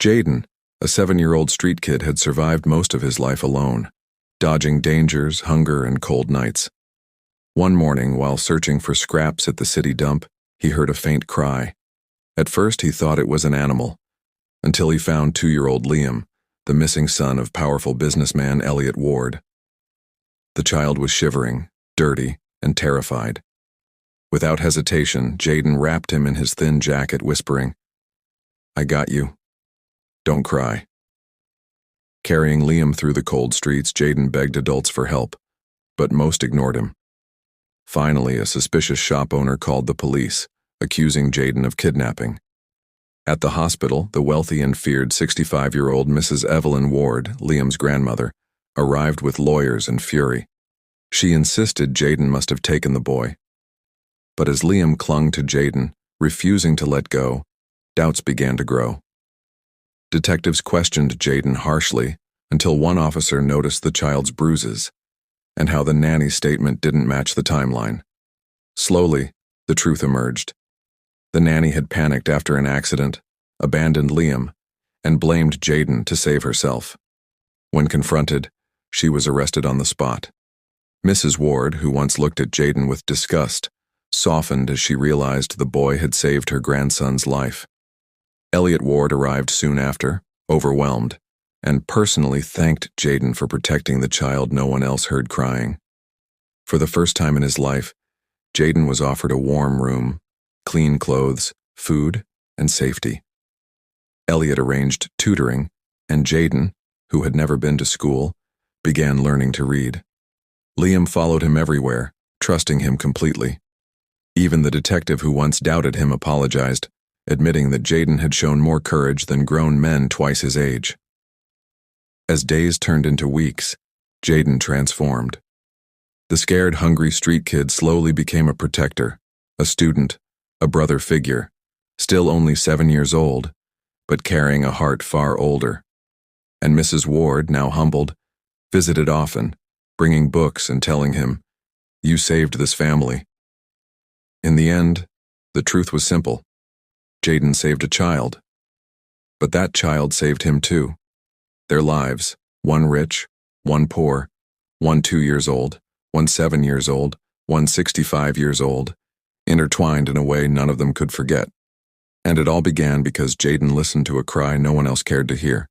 Jaden, a 7-year-old street kid, had survived most of his life alone, dodging dangers, hunger, and cold nights. One morning, while searching for scraps at the city dump, he heard a faint cry. At first, he thought it was an animal, until he found 2-year-old Liam, the missing son of powerful businessman Elliot Ward. The child was shivering, dirty, and terrified. Without hesitation, Jaden wrapped him in his thin jacket, whispering, "I got you. Don't cry." Carrying Liam through the cold streets, Jaden begged adults for help, but most ignored him. Finally, a suspicious shop owner called the police, accusing Jaden of kidnapping. At the hospital, the wealthy and feared 65-year-old Mrs. Evelyn Ward, Liam's grandmother, arrived with lawyers and fury. She insisted Jaden must have taken the boy. But as Liam clung to Jaden, refusing to let go, doubts began to grow. Detectives questioned Jaden harshly until one officer noticed the child's bruises and how the nanny's statement didn't match the timeline. Slowly, the truth emerged. The nanny had panicked after an accident, abandoned Liam, and blamed Jaden to save herself. When confronted, she was arrested on the spot. Mrs. Ward, who once looked at Jaden with disgust, softened as she realized the boy had saved her grandson's life. Elliot Ward arrived soon after, overwhelmed, and personally thanked Jaden for protecting the child no one else heard crying. For the first time in his life, Jaden was offered a warm room, clean clothes, food, and safety. Elliot arranged tutoring, and Jaden, who had never been to school, began learning to read. Liam followed him everywhere, trusting him completely. Even the detective who once doubted him apologized, admitting that Jaden had shown more courage than grown men twice his age. As days turned into weeks, Jaden transformed. The scared, hungry street kid slowly became a protector, a student, a brother figure, still only 7 years old, but carrying a heart far older. And Mrs. Ward, now humbled, visited often, bringing books and telling him, "You saved this family." In the end, the truth was simple. Jaden saved a child. But that child saved him too. Their lives, one rich, one poor, one 2 years old, one 7 years old, one 65 years old, intertwined in a way none of them could forget. And it all began because Jaden listened to a cry no one else cared to hear.